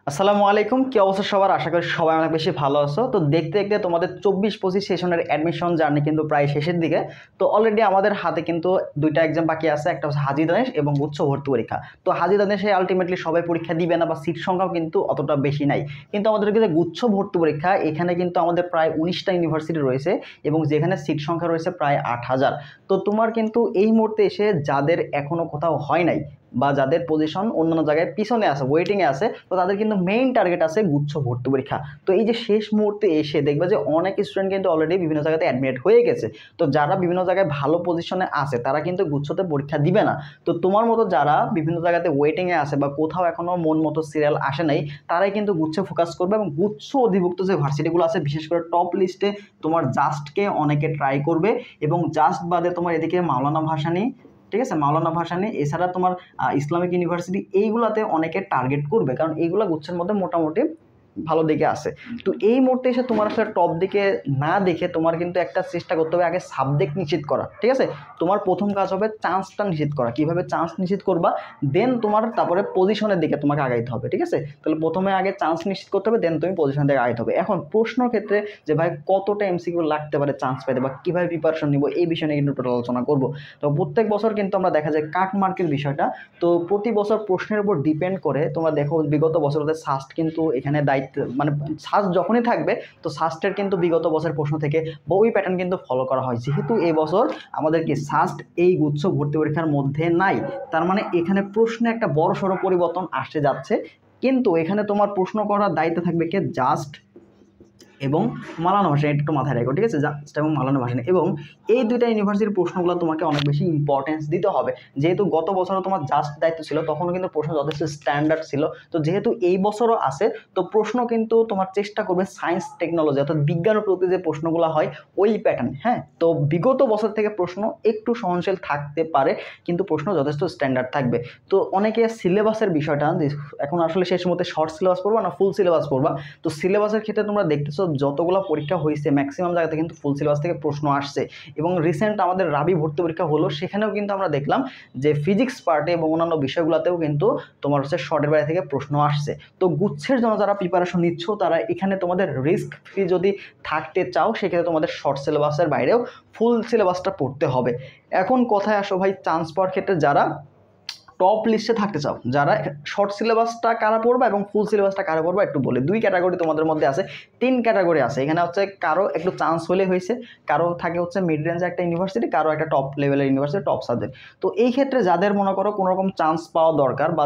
আসসালামু আলাইকুম, কি অবস্থা সবার? আশা করি সবাই অনেক বেশি ভালো আছো। তো দেখতে দেখতে তোমাদের 24-25 সেশনের অ্যাডমিশন জার্নি কিন্তু প্রায় শেষের দিকে। তো অলরেডি আমাদের হাতে কিন্তু দুইটা এক্সাম বাকি আছে, একটা হচ্ছে হাজী দানেশ এবং গুচ্ছ ভর্তি পরীক্ষা। তো হাজী দানেশে আলটিমেটলি সবাই পরীক্ষা দিবে না বা সিট সংখ্যাও কিন্তু অতটা বেশি নাই, কিন্তু আমাদের যে গুচ্ছ ভর্তি পরীক্ষা এখানে কিন্তু আমাদের প্রায় 19টা ইউনিভার্সিটি রয়েছে এবং যেখানে সিট সংখ্যা রয়েছে প্রায় 8,000। তো তোমার কিন্তু এই মুহূর্তে এসে যাদের এখনো কোথাও হয় নাই বা যাদের পজিশন অন্যান্য জায়গায় পিছনে আছে, ওয়েটিংয়ে আছে, তো তাদের কিন্তু মেইন টার্গেট আছে গুচ্ছ ভর্তি পরীক্ষা। তো এই যে শেষ মুহূর্তে এসে দেখবে যে অনেক স্টুডেন্ট কিন্তু অলরেডি বিভিন্ন জায়গাতে অ্যাডমিট হয়ে গেছে। তো যারা বিভিন্ন জায়গায় ভালো পজিশনে আছে তারা কিন্তু গুচ্ছতে পরীক্ষা দিবে না। তো তোমার মতো যারা বিভিন্ন জায়গাতে ওয়েটিংয়ে আছে বা কোথাও এখনও মন মতো সিরিয়াল আসে নাই, তারাই কিন্তু গুচ্ছে ফোকাস করবে এবং গুচ্ছ অধিভুক্ত যে ভার্সিটিগুলো আছে বিশেষ করে টপ লিস্টে তোমার জাস্টকে অনেকে ট্রাই করবে। এবং জাস্ট বাদে তোমার এদিকে মাওলানা ভাসানী, ঠিক আছে, মাওলানা ভাসানী, এছাড়া তোমার ইসলামিক ইউনিভার্সিটি, এইগুলাতে অনেকে টার্গেট করবে, কারণ এইগুলা গুচ্ছের মধ্যে মোটামুটি ভালো দিকে আছে। তো এই মুহূর্তে এসে তোমার আসলে টপ দিকে না দেখে তোমার কিন্তু একটা চেষ্টা করতে হবে আগে সাবজেক্ট নিশ্চিত করা, ঠিক আছে। তোমার প্রথম কাজ হবে চান্সটা নিশ্চিত করা। কিভাবে চান্স নিশ্চিত করবা, দেন তোমার তারপরে পজিশনের দিকে তোমাকে আগাইতে হবে, ঠিক আছে। তাহলে প্রথমে আগে চান্স নিশ্চিত করতে হবে, দেন তুমি পজিশন থেকে আগাইতে হবে। এখন প্রশ্নের ক্ষেত্রে যে ভাই কতটা এমসিকিউ লাগতে পারে চান্স পেতে বা কীভাবে প্রিপারেশন নিব, এই বিষয় নিয়ে কিন্তু টোটাল আলোচনা করবো। তো প্রত্যেক বছর কিন্তু আমরা দেখা যায় কাট মার্কের বিষয়টা, তো প্রতি বছর প্রশ্নের উপর ডিপেন্ড করে। তোমরা দেখো বিগত বছরতে সাস্ট কিন্তু এখানে দায়িত্ব, মানে সাস্ট যখনই থাকবে তো সাস্টের কিন্তু বিগত বছরের প্রশ্ন থেকে ওই প্যাটার্ন কিন্তু ফলো করা হয়। যেহেতু এই বছর আমাদের কি সাস্ট এই গুচ্ছ ভর্তি পরীক্ষার মধ্যে নাই, তার মানে এখানে প্রশ্নে একটা বড় সড়ো পরিবর্তন আসতে যাচ্ছে। কিন্তু এখানে তোমার প্রশ্ন করার দায়িত্ব থাকবে কে? জাস্ট এবং মাওলানা ভাসানী, একটু মাথায় রাখো, ঠিক আছে। জাস্ট এবং মাওলানা ভাসানী, এবং এই দুইটা ইউনিভার্সিটির প্রশ্নগুলো তোমাকে অনেক বেশি ইম্পর্টেন্স দিতে হবে। যেহেতু গত বছরও তোমার জাস্ট দায়িত্ব ছিল, তখনও কিন্তু প্রশ্ন যথেষ্ট স্ট্যান্ডার্ড ছিল। তো যেহেতু এই বছরও আছে, তো প্রশ্ন কিন্তু তোমার চেষ্টা করবে সায়েন্স টেকনোলজি অর্থাৎ বিজ্ঞান ও প্রযুক্তি যে প্রশ্নগুলো হয় ওই প্যাটার্ন। হ্যাঁ, তো বিগত বছর থেকে প্রশ্ন একটু সহনশীল থাকতে পারে, কিন্তু প্রশ্ন যথেষ্ট স্ট্যান্ডার্ড থাকবে। তো অনেকে সিলেবাসের বিষয়টা, এখন আসলে শেষ মধ্যে শর্ট সিলেবাস পড়বা না ফুল সিলেবাস পড়বা। তো সিলেবাসের ক্ষেত্রে তোমরা দেখতেছো যতগুলো পরীক্ষা হয়েছে ম্যাক্সিমাম জায়গাতে কিন্তু ফুল সিলেবাস থেকে প্রশ্ন আসছে। এবং রিসেন্ট আমাদের রাবি ভর্তি পরীক্ষা হলো, সেখানেও কিন্তু আমরা দেখলাম যে ফিজিক্স পার্টে এবং অন্যান্য বিষয়গুলোতেও কিন্তু তোমার হচ্ছে শর্টের বাইরে থেকে প্রশ্ন আসছে। তো গুচ্ছের জন্য যারা প্রিপারেশন নিচ্ছ তারা এখানে তোমাদের রিস্ক ফ্রি যদি থাকতে চাও, সেক্ষেত্রে তোমাদের শর্ট সিলেবাসের বাইরেও ফুল সিলেবাসটা পড়তে হবে। এখন কথায় আসো ভাই, চান্স পাওয়ার ক্ষেত্রে যারা টপ লিস্টে থাকতে চাও, যারা শর্ট সিলেবাসটা কারা পড়বা এবং ফুল সিলেবাসটা কারা পড়বা একটু বলে। দুই ক্যাটাগরি তোমাদের মধ্যে আছে, তিন ক্যাটাগরি আছে এখানে। হচ্ছে কারো একটু চান্স হলে হয়েছে, কারো থাকে হচ্ছে মিড রেঞ্জে একটা ইউনিভার্সিটি, কারো একটা টপ লেভেলের ইউনিভার্সিটি টপ সাবজেক্ট। তো এই ক্ষেত্রে যাদের মনে করো কোনো রকম চান্স পাওয়া দরকার বা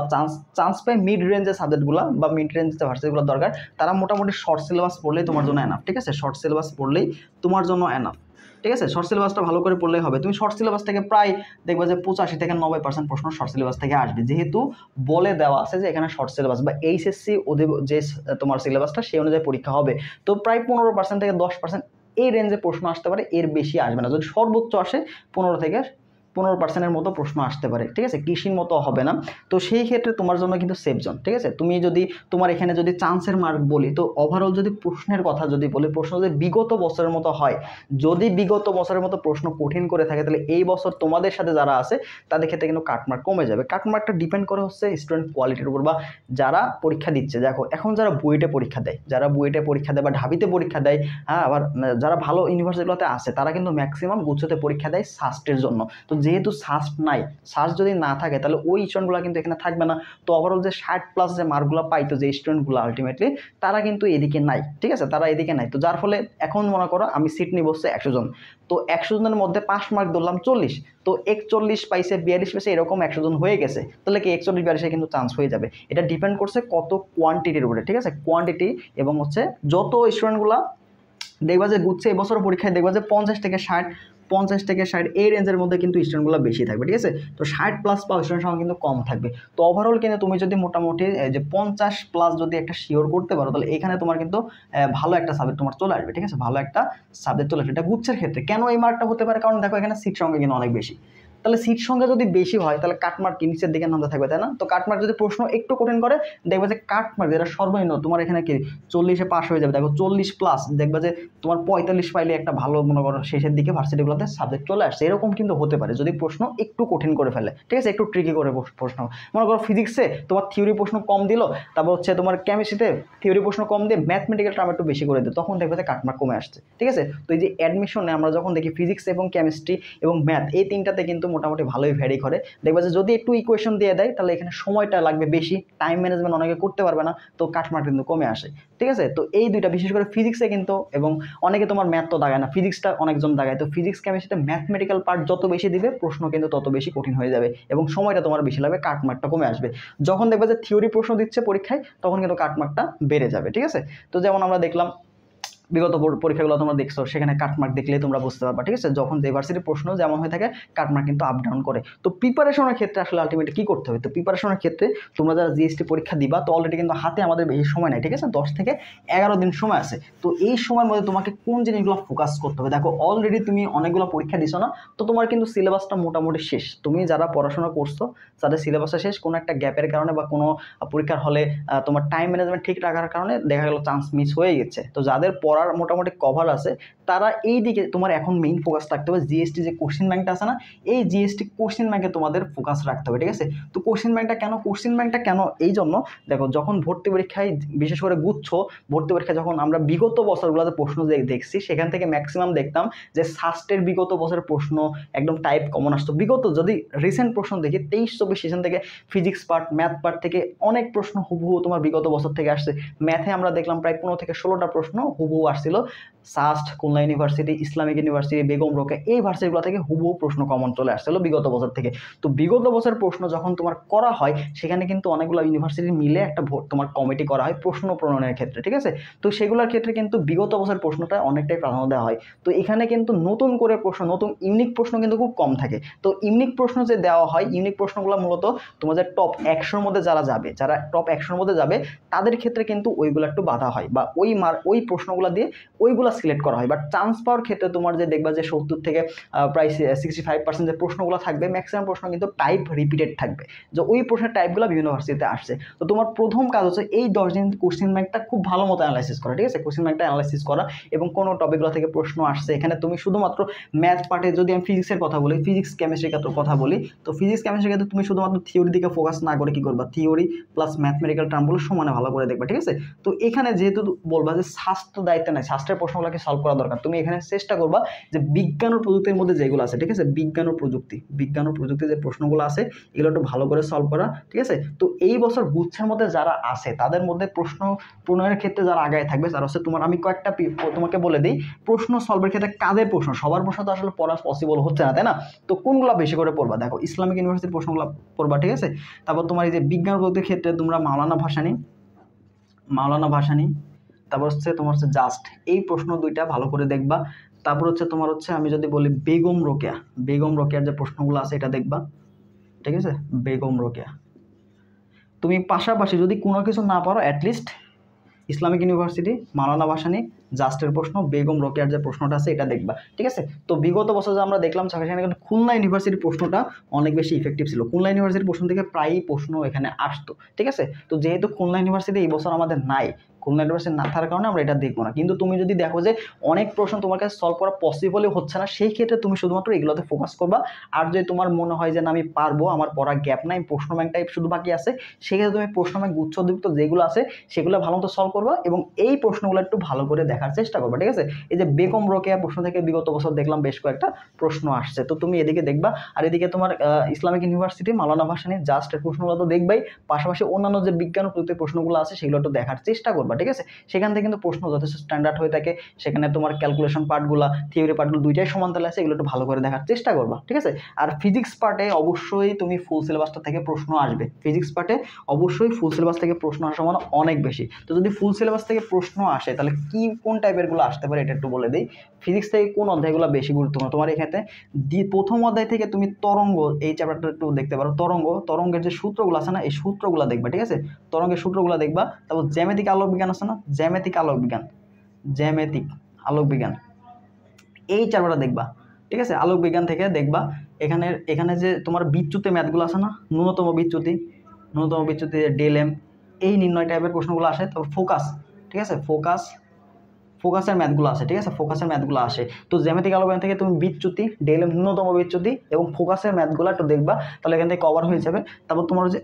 চান্স পায় মিড রেঞ্জের সাবজেক্টগুলো বা মিড রেঞ্জের ভার্সিটিগুলো দরকার, তারা মোটামুটি শর্ট সিলেবাস পড়লেই তোমার জন্য এনাফ, ঠিক আছে। শর্ট সিলেবাস পড়লেই তোমার জন্য এনাফ, ঠিক আছে। শর্ট সিলেবাসটা ভালো করে পড়লেই হবে। তুমি শর্ট সিলেবাস থেকে প্রায় দেখবে যে 85 থেকে 90% প্রশ্ন শর্ট সিলেবাস থেকে আসবে, যেহেতু বলে দেওয়া আছে যে এখানে শর্ট সিলেবাস বা এইচএসসি যে তোমার সিলেবাসটা সেই অনুযায়ী পরীক্ষা হবে। তো প্রায় 15% থেকে 10% এই রেঞ্জে প্রশ্ন আসতে পারে, এর বেশি আসবে না। যদি সর্বোচ্চ আসে 15% মতো প্রশ্ন আসতে পারে, ঠিক আছে। কৃষির মতো হবে না। তো সেই ক্ষেত্রে তোমার জন্য কিন্তু সেফ জোন, ঠিক আছে। তুমি যদি তোমার এখানে যদি চান্সের মার্ক বলি, তো ওভারঅল যদি প্রশ্নের কথা যদি বলি, প্রশ্ন যদি বিগত বছরের মতো হয়, যদি বিগত বছরের মতো প্রশ্ন কঠিন করে থাকে, তাহলে এই বছর তোমাদের সাথে যারা আছে তাদের ক্ষেত্রে কিন্তু কাটমার্ক কমে যাবে। কাটমার্কটা ডিপেন্ড করে হচ্ছে স্টুডেন্ট কোয়ালিটির উপর বা যারা পরীক্ষা দিচ্ছে। দেখো এখন যারা বুয়েটে পরীক্ষা দেয়, বা ঢাবিতে পরীক্ষা দেয়, হ্যাঁ, আবার যারা ভালো ইউনিভার্সিটিগুলোতে আছে তারা কিন্তু ম্যাক্সিমাম গুচ্ছতে পরীক্ষা দেয় সাস্টের জন্য। তো যেহেতু সাস্ট নাই, সাস্ট যদি না থাকে তাহলে ওই স্টুডেন্টগুলো কিন্তু এখানে থাকবে না। তো ওভারঅল যে 60+ যে মার্কগুলো পাইতো যে স্টুডেন্টগুলো আলটিমেটলি তারা কিন্তু এদিকে নাই, ঠিক আছে, তারা এদিকে নাই। তো যার ফলে এখন মনে করো আমি সিট নিয়ে বসছে 100 জন, তো 100 জনের মধ্যে পাস মার্ক ধরলাম 40, তো 41 পাইছে, 42 পাইছে, এরকম 100 জন হয়ে গেছে, তাহলে কি 41-42 কিন্তু চান্স হয়ে যাবে। এটা ডিপেন্ড করছে কত কোয়ান্টিটির উপরে, ঠিক আছে, কোয়ান্টিটি এবং হচ্ছে যত স্টুডেন্টগুলো দেখবা যে গুচ্ছে এবছর পরীক্ষায় দেখবা যে 50 থেকে 60 এই রেঞ্জের মধ্যে কিন্তু স্টুডেন্টগুলো বেশি থাকবে, ঠিক আছে। তো 60+ পাওয়া স্টুডেন্ট সংখ্যা কিন্তু কম থাকবে। তো ওভারঅল কিন্তু তুমি যদি মোটামুটি যে 50+ যদি একটা শিওর করতে পারো, তাহলে এখানে তোমার কিন্তু ভালো একটা সাবজেক্ট তোমার চলে আসবে, ঠিক আছে, ভালো একটা সাবজেক্ট চলে আসবে। এটা গুচ্ছের ক্ষেত্রে কেন এই মার্কটা হতে পারে, কারণ দেখো এখানে সিট সংখ্যা কিন্তু অনেক বেশি। তাহলে সিট সংখ্যা যদি বেশি হয় তাহলে কাটমার্ক কি নিচের দিকে নামতে থাকবে, তাই না? তো কাটমার্ক যদি প্রশ্ন একটু কঠিন করে দেখবে যে কাটমার্ক যেটা সর্বনিম্ন তোমার এখানে কি 40-এ পাস হয়ে যাবে, দেখো 40+ দেখবে যে তোমার 45 পাইলে একটা ভালো মনে করো শেষের দিকে ভার্সিটিগুলোতে সাবজেক্ট চলে আসছে, এরকম কিন্তু হতে পারে যদি প্রশ্ন একটু কঠিন করে ফেলে, ঠিক আছে, একটু ট্রিকি করে প্রশ্ন। মনে করো ফিজিক্সে তোমার থিওরি প্রশ্ন কম দিল, তারপর হচ্ছে তোমার কেমিস্ট্রিতে থিওরি প্রশ্ন কম দিয়ে ম্যাথমেটিক্যাল টার্ম একটু বেশি করে দিল, তখন দেখবে যে কাটমার্ক কমে আসছে, ঠিক আছে। তো এই যে অ্যাডমিশনে আমরা যখন দেখি ফিজিক্স এবং কেমিস্ট্রি এবং ম্যাথ এই তিনটাতে কিন্তু মোটামুটি ভালোই ভ্যারি করে, দেখবে যে যদি একটু ইকুয়েশন দিয়ে দেয় তাহলে এখানে সময়টা লাগবে বেশি, টাইম ম্যানেজমেন্ট অনেকে করতে পারবে না, তো কাটমার্ক কিন্তু কমে আসে, ঠিক আছে। তো এই দুইটা বিশেষ করে ফিজিক্সে কিন্তু, এবং অনেকে তোমার ম্যাথ তো দাগায় না, ফিজিক্সটা অনেকজন দাগায়, তো ফিজিক্স কেমিস্ট্রিতে ম্যাথমেটিক্যাল পার্ট যত বেশি দিবে প্রশ্ন কিন্তু তত বেশি কঠিন হয়ে যাবে এবং সময়টা তোমার বেশি লাগবে, কাটমার্কটা কমে আসবে। যখন দেখবে যে থিওরি প্রশ্ন দিচ্ছে পরীক্ষায় তখন কিন্তু কাটমার্কটা বেড়ে যাবে, ঠিক আছে। তো যেমন আমরা দেখলাম বিগত পরীক্ষাগুলো তোমরা দেখছো, সেখানে কাটমার্ক দেখলেই তোমরা বুঝতে পারবা, ঠিক আছে। যখন যে ভার্সিটির প্রশ্ন যেমন হয়ে থাকে কাটমার্ক কিন্তু আপ ডাউন করে। তো প্রিপারেশনের ক্ষেত্রে আসলে আলটিমেটলি কী করতে হবে, তো প্রিপারেশনের ক্ষেত্রে তোমরা যারা জিএসটি পরীক্ষা দিবা, তো অলরেডি কিন্তু হাতে আমাদের বেশি সময় নাই, ঠিক আছে, 10 থেকে 11 দিন সময় আছে। তো এই সময়ের মধ্যে তোমাকে কোন জিনিসগুলো ফোকাস করতে হবে, দেখো অলরেডি তুমি অনেকগুলো পরীক্ষা দিছো না, তো তোমার কিন্তু সিলেবাসটা মোটামুটি শেষ, তুমি যারা পড়াশোনা করছো যাদের সিলেবাসটা শেষ, কোনো একটা গ্যাপের কারণে বা কোনো পরীক্ষার হলে তোমার টাইম ম্যানেজমেন্ট ঠিক রাখার কারণে দেখা গেল চান্স মিস হয়ে গেছে, তো যাদের পড়ার মোটামুটি কভার আছে তারা এই দিকে তোমার এখন মেইন ফোকাস রাখতে হবে, জিএসটি যে কোশ্চেন ব্যাংকটা আছে না, এই জিএসটি কোশ্চেন ব্যাংকে তোমাদের ফোকাস রাখতে হবে, ঠিক আছে। তো কোশ্চেন ব্যাংকটা কেন এই জন্য, দেখো যখন ভর্তি পরীক্ষায় বিশেষ করে গুচ্ছ ভর্তি পরীক্ষা যখন আমরা বিগত বছরগুলোতে প্রশ্ন দেখছি, সেখান থেকে ম্যাক্সিমাম দেখতাম যে সাস্টের বিগত বছরের প্রশ্ন একদম টাইপ কমন আসতো। বিগত যদি রিসেন্ট প্রশ্ন দেখি 23-24 সেশন থেকে ফিজিক্স পার্ট ম্যাথ পার্ট থেকে অনেক প্রশ্ন হুবহু তোমার বিগত বছর থেকে আসছে। ম্যাথে আমরা দেখলাম প্রায় 15 থেকে 16টা প্রশ্ন হুবহু আসছিল SUST, Khulna university, Islamic university, Begum Rokeya, এই ভার্সিটিগুলো থেকে হুবহু প্রশ্ন কমন চলে আসছিল বিগত বছর থেকে। তো বিগত বছরের প্রশ্ন যখন তোমার করা হয় সেখানে কিন্তু অনেকগুলো ইউনিভার্সিটি মিলে একটা তোমার কমিটি করা হয় প্রশ্ন প্রণয়নের ক্ষেত্রে, ঠিক আছে। তো সেগুলোর ক্ষেত্রে কিন্তু বিগত বছরের প্রশ্নটা অনেকটাই প্রাধান্য দেওয়া হয়। তো এখানে কিন্তু নতুন করে প্রশ্ন, নতুন ইউনিক প্রশ্ন কিন্তু খুব কম থাকে। তো ইউনিক প্রশ্ন যে দেওয়া হয়, ইউনিক প্রশ্নগুলো মূলত তোমাদের টপ 100-র মধ্যে যারা টপ 100-র মধ্যে যাবে তাদের ক্ষেত্রে কিন্তু ওইগুলো একটু বাধা হয়, বা ওই প্রশ্নগুলো দিয়ে ওইগুলো সিলেক্ট করা হয়। বাট চান্স পাওয়ার ক্ষেত্রে তোমার যে দেখবা যে 70 থেকে প্রায় 65% যে প্রশ্নগুলো থাকবে, ম্যাক্সিমাম প্রশ্ন কিন্তু টাইপ রিপিটেড থাকবে, যে ওই প্রশ্নের টাইপগুলো বিভিন্ন ভার্সিটিতে আসছে। তো তোমার প্রথম কাজ হচ্ছে এই 10 দিন কোশ্চেন ব্যাংকটা খুব ভালো মতো অ্যানালাইসিস করা, ঠিক আছে, কোশ্চেন ব্যাংকটা অ্যানালাইসিস করা এবং কোনো টপিকগুলো থেকে প্রশ্ন আসছে। এখানে তুমি শুধুমাত্র ম্যাথ পার্টে, যদি আমি ফিজিক্সের কথা বলি, ফিজিক্স কেমিস্ট্রির কথা বলি, তো ফিজিক্স কেমিস্ট্রির ক্ষেত্রে তুমি শুধুমাত্র থিওরি দিকে ফোকাস না করে কি করবা, থিওরি প্লাস ম্যাথমেটিক্যাল টার্মগুলো সমানে ভালো করে দেখবা, ঠিক আছে। তো এখানে যেহেতু বলবা যে স্বাস্থ্য দায়িত্ব নেই, স্বাস্থ্যের প্রশ্নগুলোকে সলভ করা দরকার, তুমি এখানে চেষ্টা করবা যে বিজ্ঞান ও প্রযুক্তির মধ্যে যেগুলো আছে, ঠিক আছে, বিজ্ঞান ও প্রযুক্তি যে প্রশ্নগুলো আছে এগুলো একটু ভালো করে সলভ করা, ঠিক আছে। তো এই বছর গুচ্ছের মধ্যে যারা আছে তাদের মধ্যে প্রশ্ন প্রণয়নের ক্ষেত্রে যারা আগায় থাকবে তারা হচ্ছে তোমার, আমি কয়েকটা তোমাকে বলে দিই, প্রশ্ন সলভের ক্ষেত্রে কাদের প্রশ্ন, সবার প্রশ্ন তো আসলে পড়া পসিবল হচ্ছে না, তাই না। তো কোনগুলো বেশি করে পড়বা, দেখো ইসলামিক ইউনিভার্সিটির প্রশ্নগুলো পড়বা, ঠিক আছে। তারপর তোমার এই যে বিজ্ঞান প্রযুক্তির ক্ষেত্রে তোমরা মাওলানা ভাসানী, তারপর হচ্ছে তোমার হচ্ছে জাস্ট, এই প্রশ্ন দুইটা ভালো করে দেখবা। তারপর হচ্ছে তোমার হচ্ছে আমি যদি বলি বেগম রোকেয়ার যে প্রশ্নগুলো আছে এটা দেখবা, ঠিক আছে। বেগম রোকেয়া তুমি পাশাপাশি যদি কোনো কিছু না পারো অ্যাটলিস্ট ইসলামিক ইউনিভার্সিটি, মাওলানা ভাসানী, জাস্টের প্রশ্ন, বেগম রোকেয়ার যে প্রশ্নটা আছে এটা দেখবা, ঠিক আছে। তো বিগত বছর যে আমরা দেখলাম সেখানে কিন্তু খুলনা ইউনিভার্সিটির প্রশ্নটা অনেক বেশি ইফেক্টিভ ছিল, খুলনা ইউনিভার্সিটির প্রশ্ন থেকে প্রায়ই প্রশ্ন এখানে আসতো, ঠিক আছে। তো যেহেতু খুলনা ইউনিভার্সিটি এই বছর আমাদের নাই, খুলনা ইউনিভার্সিটি না থাকার কারণে আমরা এটা দেখবো না, কিন্তু তুমি যদি দেখো যে অনেক প্রশ্ন তোমার কাছে সলভ করা পসিবলই হচ্ছে না, সেই ক্ষেত্রে তুমি শুধুমাত্র এগুলোতে ফোকাস করবা। আর যদি তোমার মনে হয় যে না আমি পারবো, আমার পড়া গ্যাপ নাই, প্রশ্ন ব্যাংক টাইপ শুধু বাকি আছে, সেক্ষেত্রে তুমি প্রশ্ন ব্যাংক গুচ্ছযুক্ত যেগুলো আছে সেগুলো ভালো মতো সলভ করবা এবং এই প্রশ্নগুলো একটু ভালো করে দেখার চেষ্টা করবা, ঠিক আছে। এই যে বেগম রোকেয়া প্রশ্ন থেকে বিগত বছর দেখলাম বেশ কয়েকটা প্রশ্ন আসছে, তো তুমি এদিকে দেখবা। আর এদিকে তোমার ইসলামিক ইউনিভার্সিটি, মাওলানা ভাসানী, জাস্টের প্রশ্নগুলো তো দেখবাই, পাশাপাশি অন্যান্য যে বিজ্ঞান ও প্রযুক্তির প্রশ্নগুলো আছে সেগুলো একটু দেখার চেষ্টা করবা, ঠিক আছে। সেখান থেকে কিন্তু প্রশ্ন যথেষ্ট স্ট্যান্ডার্ড হয়ে থাকে, সেখানে তোমার ক্যালকুলেশন পার্টগুলো, থিওরি পার্টগুলো দুইটাই সমান তালে আছে, এগুলো একটু ভালো করে দেখার চেষ্টা করবা, ঠিক আছে। আর ফিজিক্স পার্টে অবশ্যই তুমি ফুল সিলেবাসটা থেকে প্রশ্ন আসবে, ফিজিক্স পার্টে অবশ্যই ফুল সিলেবাস থেকে প্রশ্ন আসার সম্ভাবনা অনেক বেশি। তো যদি ফুল সিলেবাস থেকে প্রশ্ন আসে তাহলে কোন টাইপেরগুলো আসতে পারে এটা একটু বলে দিই। ফিজিক্স থেকে কোন অধ্যায়গুলো বেশি গুরুত্বপূর্ণ তোমার এক্ষেত্রে, প্রথম অধ্যায় থেকে তুমি তরঙ্গ এই চ্যাপ্টারটা একটু দেখতে পারো, তরঙ্গের যে সূত্রগুলো আছে না এই সূত্রগুলো দেখবা, ঠিক আছে, তরঙ্গের সূত্রগুলো দেখবা। তারপর জ্যামিতিক আলোকবিজ্ঞান আছে না, জ্যামিতিক আলোকবিজ্ঞান এই চ্যাপ্টারটা দেখবা, ঠিক আছে। আলোকবিজ্ঞান থেকে দেখবা এখানে এখানে যে তোমার বিচ্যুতি ম্যাথগুলো আছে না, ন্যূনতম বিচ্যুতি ডেলএম, এই নির্ণয় টাইপের প্রশ্নগুলো আসে। তারপর ফোকাস, ঠিক আছে, ফোকাসের ম্যাথগুলো আসে, ঠিক আছে, ফোকাসের ম্যাথগুলো আসে। তো জ্যামিতিক আলোকন থেকে তুমি বিচ্যুতি, ডেলএম, ন্যূনতম বিচ্যুতি এবং ফোকাসের ম্যাথগুলো একটু দেখবা, তাহলে এখান থেকে কভার হয়ে যাবে। তারপর তোমার যে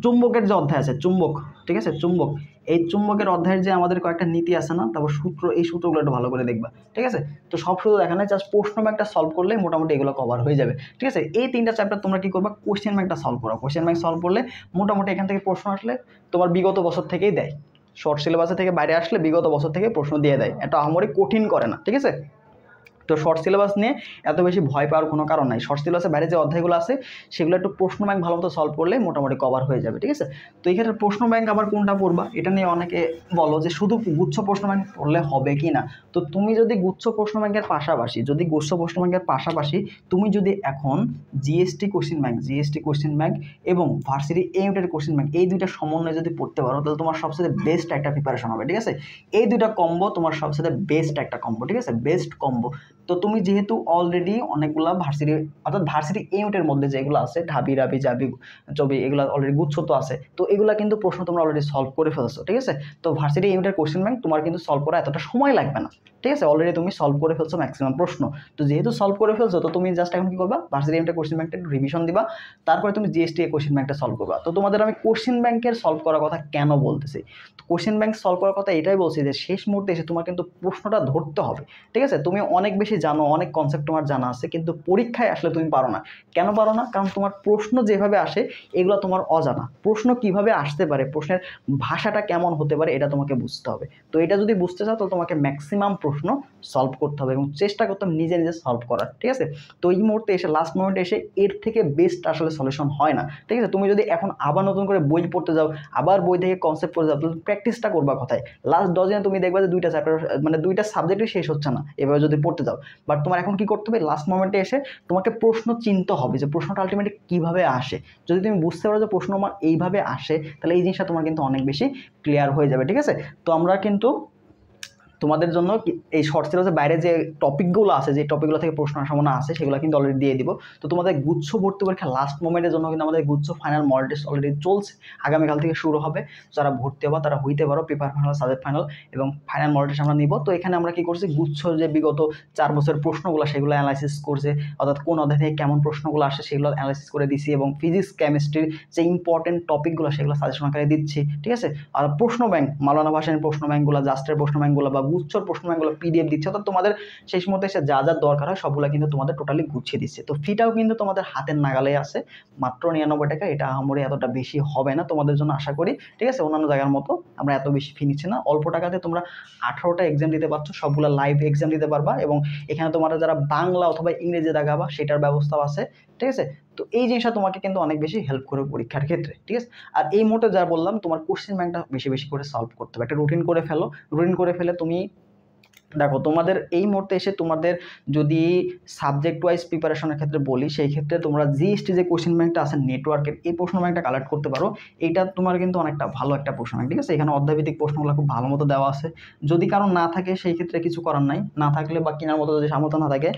চুম্বকের যে অধ্যায় আছে, চুম্বক, ঠিক আছে, চুম্বক, এই চুম্বকের অধ্যায়ের যে আমাদের কয়েকটা নীতি আছে না, তারপর সূত্র, এই সূত্রগুলো একটু ভালো করে দেখবা, ঠিক আছে। তো সব সূত্র দেখা নাই, জাস্ট প্রশ্ন ব্যাংকটা সলভ করলে মোটামুটি এগুলো কভার হয়ে যাবে, ঠিক আছে। এই 3টা চ্যাপ্টার তোমরা কি করবা, কোশ্চেন ব্যাংকটা সলভ করো। কোশ্চেন ব্যাংক সলভ করলে মোটামুটি এখান থেকে প্রশ্ন আসলে তোমার বিগত বছর থেকেই দেয়, শর্ট সিলেবাসে থেকে বাইরে আসলে বিগত বছর থেকে প্রশ্ন দিয়ে দেয়, এটা আহামরি কঠিন করে না, ঠিক আছে। তো শর্ট সিলেবাস নিয়ে এত বেশি ভয় পাওয়ার কোনো কারণ নাই। শর্ট সিলেবাসের বাইরে যে অধ্যায়গুলো আছে সেগুলো একটু প্রশ্ন ব্যাংক ভালো মতো সলভ করলে মোটামুটি কভার হয়ে যাবে, ঠিক আছে। তো এই ক্ষেত্রে প্রশ্ন ব্যাংক আবার কোনটা পড়বা, এটা নিয়ে অনেকে বলো যে শুধু গুচ্ছ প্রশ্ন ব্যাংক পড়লে হবে কি না। তো তুমি যদি গুচ্ছ প্রশ্ন ব্যাংকের পাশাপাশি তুমি যদি এখন জিএসটি কোশ্চেন ব্যাংক এবং ভার্সিটি ইউনিটের কোশ্চেন ব্যাংক, এই দুইটা সমন্বয়ে যদি পড়তে পারো, তাহলে তোমার সবচেয়ে বেস্ট একটা প্রিপারেশন হবে, ঠিক আছে। এই দুইটা কম্বো তোমার সবচেয়ে বেস্ট একটা কম্বো, ঠিক আছে, বেস্ট কম্বো। তো তুমি যেহেতু অলরেডি অনেকগুলা ভার্সিটি, অর্থাৎ ভার্সিটি ইউনিটের মধ্যে যেগুলো আছে ঢাবি, রাবি, জাবি, চবি, এগুলো অলরেডি গুচ্ছ তো আছে, তো এগুলা কিন্তু প্রশ্ন তোমরা অলরেডি সলভ করে ফেলছো, ঠিক আছে। তো ভার্সিটি ইউনিটের কোশ্চেন ব্যাংক তোমার কিন্তু সলভ করা এতটা সময় লাগবে না, ঠিক আছে, অলরেডি তুমি সলভ করে ফেলছো ম্যাক্সিমাম প্রশ্ন। তো যেহেতু সলভ করে ফেলছো, তো তুমি জাস্ট এখন কি করবা, ভার্সিটি ইউনিটের কোশ্চেন ব্যাংকটা একটু রিভিশন দিবা, তারপরে তুমি জিএসটি এর কোশ্চেন ব্যাংকটা সলভ করবা। তো তোমাদের আমি কোশ্চেন ব্যাংকের সলভ করার কথা কেন বলতেছি, কোশ্চেন ব্যাংক সলভ করার কথা এটাই বলছি যে শেষ মুহূর্তে এসে তোমার কিন্তু প্রশ্নটা ধরতে হবে, ঠিক আছে। তুমি অনেক বেশি জানো, অনেক কনসেপ্ট তোমার জানা আছে, কিন্তু পরীক্ষায় আসলে তুমি পারো না। কেন পারো না? কারণ তোমার প্রশ্ন যেভাবে আসে এগুলো তোমার অজানা। প্রশ্ন কিভাবে আসতে পারে, প্রশ্নের ভাষাটা কেমন হতে পারে, এটা তোমাকে বুঝতে হবে। তো এটা যদি বুঝতে চাও, তো তোমাকে ম্যাক্সিমাম প্রশ্ন সলভ করতে হবে এবং চেষ্টা করতে হবে নিজে নিজে সলভ করার, ঠিক আছে। তো এই মুহূর্তে এসে, লাস্ট মোমেন্টে এসে এর থেকে বেস্ট আসলে সলিউশন হয় না, ঠিক আছে। তুমি যদি এখন আবার নতুন করে বই পড়তে যাও, আবার বই থেকে কনসেপ্ট পড়ে যাও, তাহলে প্র্যাকটিসটা করবা কোথায়? লাস্ট 10 দিনে তুমি দেখবা যে 2টা চ্যাপ্টার, মানে 2টা সাবজেক্টই শেষ হচ্ছে না এভাবে যদি পড়তে যাও। বাট তোমার এখন কি করতে হবে, লাস্ট মোমেন্টে এসে তোমাকে প্রশ্ন চিনতে হবে যে প্রশ্নটা আলটিমেটলি কীভাবে আসে। যদি তুমি বুঝতে পারো যে প্রশ্ন আমার এইভাবে আসে, তাহলে এই জিনিসটা তোমার কিন্তু অনেক বেশি ক্লিয়ার হয়ে যাবে, ঠিক আছে। তো আমরা কিন্তু তোমাদের জন্য এই শর্ট সিলেবাসের বাইরে যে টপিকগুলো আছে, যে টপিকগুলো থেকে প্রশ্ন সম্ভাবনা আছে, সেগুলো কিন্তু অলরেডি দিয়ে দিব। তো তোমাদের গুচ্ছ ভর্তি পরীক্ষা লাস্ট মোমেন্টের জন্য কিন্তু আমাদের গুচ্ছ ফাইনাল মডেল টেস্ট অলরেডি চলছে, আগামীকাল থেকে শুরু হবে। যারা ভর্তি হবা তারা হইতে পারো, পেপার ফাইনাল, সাবজেক্ট ফাইনাল এবং ফাইনাল মডেল টেস্ট আমরা নিব। তো এখানে আমরা কি করছি, গুচ্ছ যে বিগত 4 বছরের প্রশ্নগুলো সেগুলো অ্যানালাইসিস করছে, অর্থাৎ কোন অধ্যায় থেকে কেমন প্রশ্নগুলো আসে সেগুলো অ্যানালাইসিস করে দিচ্ছি, এবং ফিজিক্স কেমিস্ট্রির যে ইম্পর্টেন্ট টপিকগুলো সেগুলো সাজেশন আকারে দিচ্ছি, ঠিক আছে। আর প্রশ্ন ব্যাংক, মাওলানা ভাসানীর প্রশ্ন ব্যাংকগুলো, জাস্টের প্রশ্ন ব্যাংকগুলো বা গুচ্ছর প্রশ্ন ব্যাংকগুলো পিডিএফ দিচ্ছে, অর্থাৎ তোমাদের শেষ মুহূর্তে এসে যা যা দরকার হয় সবগুলো কিন্তু তোমাদের টোটালি গুছিয়ে দিচ্ছে। তো ফিটাও কিন্তু তোমাদের হাতের নাগালে আছে, মাত্র 99 টাকা। এটা আহামরি এতটা বেশি হবে না তোমাদের জন্য আশা করি, ঠিক আছে। অন্যান্য জায়গার মতো আমরা এত বেশি ফি নিচ্ছি না, অল্প টাকাতে তোমরা 18টা এক্সাম দিতে পারছো, সবগুলো লাইভ এক্সাম দিতে পারবা, এবং এখানে তোমরা যারা বাংলা অথবা ইংরেজি দেখাবা সেটার ব্যবস্থাও আছে, ঠিক আছে। তো এই জিনিসটা তোমাকে কিন্তু অনেক বেশি হেল্প করবে পরীক্ষার ক্ষেত্রে, ঠিক আছে। আর এই মোটে যা বললাম, তোমার কোশ্চেন ব্যাংকটা বেশি বেশি করে সলভ করতে হবে, একটা রুটিন করে ফেলো। রুটিন করে ফেলে তুমি দেখো, তোমাদের এই মুহূর্তে এসে তোমাদের যদি সাবজেক্ট ওয়াইজ প্রিপারেশনের ক্ষেত্রে বলি, সেই ক্ষেত্রে তোমরা জিএসটি যে কোশ্চেন ব্যাংকটা আছে নেটওয়ার্কের, এই প্রশ্ন ব্যাংকটা কালেক্ট করতে পারো। এইটা তোমার কিন্তু অনেকটা ভালো একটা প্রশ্ন ব্যাংক, ঠিক আছে। এখানে অধ্যায়ভিত্তিক প্রশ্নগুলো খুব ভালো মতো দেওয়া আছে। যদি কারণ না থাকে সেই ক্ষেত্রে কিছু করার নাই, না থাকলে বা কেনার মতো যদি সামর্থ্য না থাকে,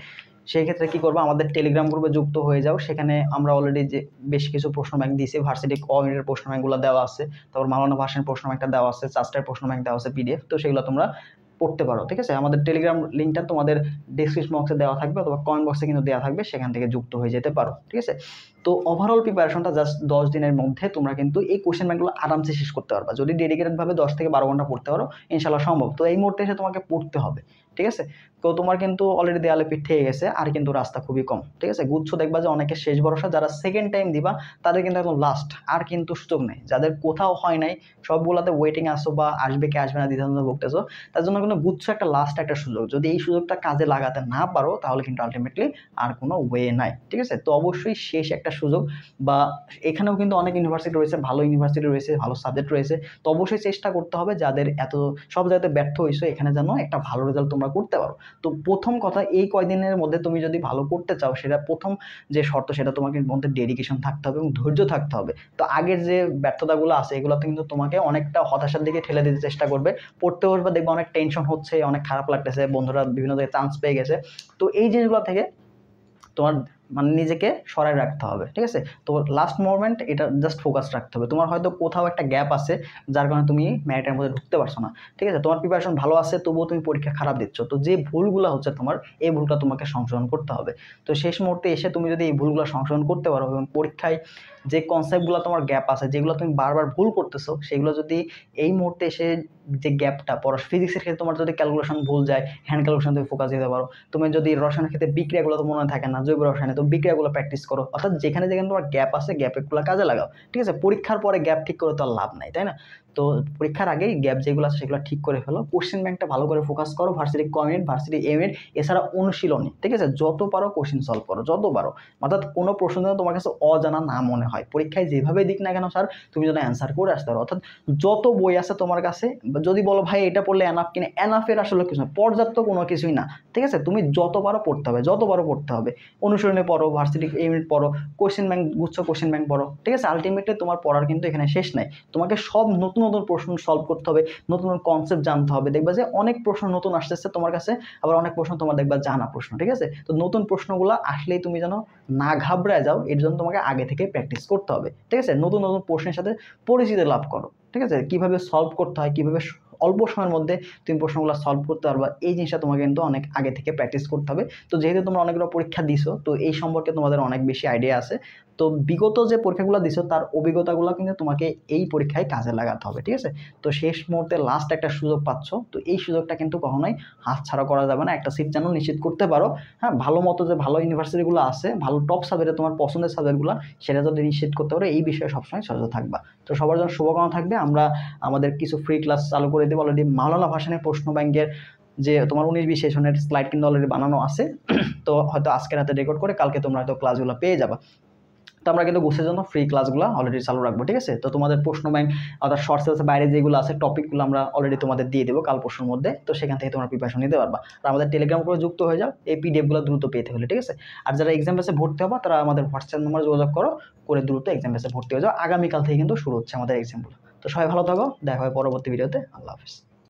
সেই ক্ষেত্রে কী করবো, আমাদের টেলিগ্রাম গ্রুপে যুক্ত হয়ে যাও। সেখানে আমরা অলরেডি যে বেশ কিছু প্রশ্ন ব্যাংক দিয়েছি, ভার্সিটি কোঅর্ডিনেটের প্রশ্ন ব্যাংকগুলো দেওয়া আছে, তারপর মাওলানা ভাসানীর প্রশ্ন ব্যাংকটা দেওয়া আছে, চাস্টের প্রশ্ন ব্যাংক দেওয়া আছে পিডিএফ। তো সেগুলো তোমরা পড়তে পারো, ঠিক আছে। আমাদের টেলিগ্রাম লিঙ্কটা তোমাদের ডেসক্রিপশন বক্সে দেওয়া থাকবে, অথবা কমেন্ট বক্সে কিন্তু দেওয়া থাকবে, সেখান থেকে যুক্ত হয়ে যেতে পারো, ঠিক আছে। তো ওভারঅল প্রিপারেশনটা জাস্ট 10 দিনের মধ্যে তোমরা কিন্তু এই কোশ্চেন ব্যাংকগুলো আরামসে শেষ করতে পারবা, যদি ডেডিকেটেডভাবে 10 থেকে 12 ঘন্টা পড়তে পারো, ইনশাল্লাহ সম্ভব। তো এই মুহূর্তে এসে তোমাকে পড়তে হবে, ঠিক আছে। তো তোমার কিন্তু অলরেডি দেয়ালে পিঠ থেকে গেছে, আর কিন্তু রাস্তা খুবই কম, ঠিক আছে। গুচ্ছ দেখবা যে অনেকের শেষ ভরসা, যারা সেকেন্ড টাইম দিবা তাদের কিন্তু একদম লাস্ট, আর কিন্তু সুযোগ নেই। যাদের কোথাও হয় নাই, সবগুলোতে ওয়েটিং আসো বা আসবে কি আসবে না দ্বিধাদ্বন্দ্বে ভুগতেছো, তার জন্য কিন্তু গুচ্ছ একটা লাস্ট একটা সুযোগ। যদি এই সুযোগটা কাজে লাগাতে না পারো, তাহলে কিন্তু আলটিমেটলি আর কোনো ওয়ে নাই, ঠিক আছে। তো অবশ্যই শেষ একটা সুযোগ, বা এখানেও কিন্তু অনেক ইউনিভার্সিটি রয়েছে, ভালো ইউনিভার্সিটি রয়েছে, ভালো সাবজেক্ট রয়েছে। তো অবশ্যই চেষ্টা করতে হবে, যাদের এত সব জায়গাতে ব্যর্থ হয়েছে, এখানে যেন একটা ভালো রেজাল্ট তোমরা করতে পারো। তো প্রথম কথা, এই কয়দিনের মধ্যে তুমি যদি ভালো করতে চাও, সেটা প্রথম যে শর্ত, সেটা তোমাকে মধ্যে ডেডিকেশন থাকতে হবে এবং ধৈর্য থাকতে হবে। তো আগের যে ব্যর্থতাগুলো আছে, এগুলোতে কিন্তু তোমাকে অনেকটা হতাশার দিকে ঠেলে দিতে চেষ্টা করবে। পড়তে বসবে, দেখবে অনেক টেনশন হচ্ছে, অনেক খারাপ লাগতেছে, বন্ধুরা বিভিন্ন জায়গায় চান্স পেয়ে গেছে। তো এই জিনিসগুলো থেকে তোমার মানে নিজেকে সরায় রাখতে হবে, ঠিক আছে। তো লাস্ট মোমেন্ট এটা জাস্ট ফোকাস রাখতে হবে। তোমার হয়তো কোথাও একটা গ্যাপ আছে যার কারণে তুমি ম্যারিটের মধ্যে ঢুকতে পারছো না, ঠিক আছে। তোমার প্রিপারেশন ভালো আছে তবুও তুমি পরীক্ষা খারাপ দিচ্ছ, তো যে ভুলগুলো হচ্ছে তোমার, এই ভুলটা তোমাকে সংশোধন করতে হবে। তো শেষ মুহূর্তে এসে তুমি যদি এই ভুলগুলো সংশোধন করতে পারো এবং পরীক্ষায় যে কনসেপ্টগুলো তোমার গ্যাপ আছে, যেগুলো তুমি বারবার ভুল করতেছো, সেগুলো যদি এই মুহূর্তে এসে যে গ্যাপটা পড়ো, ফিজিক্সের ক্ষেত্রে তোমার যদি ক্যালকুলেশন ভুল যায়, হ্যান্ড ক্যালকুলেশন তুমি ফোকাস দিতে পারো। তুমি যদি রসায়নের ক্ষেত্রে বিক্রিয়াগুলো তো মনে থাকে না, জৈব রসায়নে তো বিক্রিয়াগুলো প্র্যাকটিস করো। অর্থাৎ যেখানে যেখানে তোমার গ্যাপ আছে গ্যাপগুলো কাজে লাগাও, ঠিক আছে। পরীক্ষার পরে গ্যাপ ঠিক করে তো আর লাভ নাই, তাই না। তো পরীক্ষার আগেই গ্যাপ যেগুলো আছে সেগুলো ঠিক করে ফেলো। কোশ্চেন ব্যাংকটা ভালো করে ফোকাস করো, ভার্সিটি কমিউনিট, ভার্সিটি এমিট, এছাড়া অনুশীলনী, ঠিক আছে। যত পারো কোশ্চেন সলভ করো, যত পারো। অর্থাৎ কোনো প্রশ্ন যেন তোমার কাছে অজানা না মনে হয়, পরীক্ষায় যেভাবে দিক না কেন স্যার তুমি যেন অ্যান্সার করে আসতে পারো। অর্থাৎ যত বই আছে তোমার কাছে, যদি বলো ভাই এটা পড়লে এনাফ কিনা, এনাফের আসলে কিছু না, পর্যাপ্ত কোনো কিছুই না, ঠিক আছে। তুমি যত পারো পড়তে হবে, যত পারো পড়তে হবে। অনুশীলনে পড়ো, ভার্সিটি ইউনিট পড়ো, কোশ্চেন ব্যাংক, গুচ্ছ কোশ্চেন ব্যাংক পড়ো, ঠিক আছে। আলটিমেটলি তোমার পড়ার কিন্তু এখানে শেষ নাই। তোমাকে সব নতুন নতুন প্রশ্ন সলভ করতে হবে, নতুন নতুন কনসেপ্ট জানতে হবে। দেখবা যে অনেক প্রশ্ন নতুন আসতেছে তোমার কাছে, আবার অনেক প্রশ্ন তোমার দেখবা জানা প্রশ্ন, ঠিক আছে। তো নতুন প্রশ্নগুলো আসলেই তুমি যেন না ঘাবড়ায় যাও, এর জন্য তোমাকে আগে থেকে প্র্যাকটিস করতে হবে, ঠিক আছে। নতুন নতুন প্রশ্নের সাথে পরিচিতি লাভ করো, ঠিক আছে। কিভাবে সলভ করতে হয়, কিভাবে অল্প সময়ের মধ্যে তুমি প্রশ্নগুলো সলভ করতে পারবা, এই জিনিসটা তোমাকে কিন্তু অনেক আগে থেকে প্র্যাকটিস করতে হবে। তো যেহেতু তোমরা অনেকগুলো পরীক্ষা দিছো, তো এই সম্পর্কে তোমাদের অনেক বেশি আইডিয়া আছে। তো বিগত যে পরীক্ষাগুলো দিছো তার অভিজ্ঞতাগুলো কিন্তু তোমাকে এই পরীক্ষায় কাজে লাগাতে হবে, ঠিক আছে। তো শেষ মুহূর্তে লাস্ট একটা সুযোগ পাচ্ছ, তো এই সুযোগটা কিন্তু কখনোই হাতছাড়া করা যাবে না। একটা সিট যেন নিশ্চিত করতে পারো, হ্যাঁ। ভালো মতো যে ভালো ইউনিভার্সিটিগুলো আছে, ভালো টপ সাবজেক্টে তোমার পছন্দের সাবজেক্টগুলো, সেটা যদি নিশ্চিত করতে পারো, এই বিষয়ে সবসময় সচেতন থাকবা। তো সবার জন্য শুভকামনা থাকবে। আমরা আমাদের কিছু ফ্রি ক্লাস চালু করে দেবো অলরেডি। মাওলানা ভাসানের প্রশ্ন ব্যাংকের যে তোমার 19-20 সেশনের স্লাইড কিন্তু অলরেডি বানানো আছে। তো হয়তো আজকের রাতে রেকর্ড করে কালকে তোমরা হয়তো ক্লাসগুলো পেয়ে যাবা। তো আমরা কিন্তু গোছের জন্য ফ্রি ক্লাসগুলো অলরেডি চালু রাখবো, ঠিক আছে। তো তোমাদের প্রশ্ন ব্যাংক অর্থাৎ শর্ট সেলসের বাইরে যেগুলো আছে টপিকগুলো আমরা অলরেডি তোমাদের দিয়ে দেবো কাল পরশুর মধ্যে। তো সেখান থেকে তোমরা প্রিপারেশন নিতে পারবা। আর আমাদের টেলিগ্রাম করে যুক্ত হয়ে যাও এই পিডিএফগুলো দ্রুত পেতে হলে, ঠিক আছে। আর যারা এক্সাম বেসে ভর্তি হবা তারা আমাদের হোয়াটসঅ্যাপ নম্বরে যোগাযোগ করো, করে দ্রুত এক্সাম বেসে ভর্তি হয়ে যাও। আগামীকাল থেকে কিন্তু শুরু হচ্ছে আমাদের এক্সামগুলো। তো সবাই ভালো থাকো, দেখা হয় পরবর্তী ভিডিওতে। আল্লাহ হাফিজ।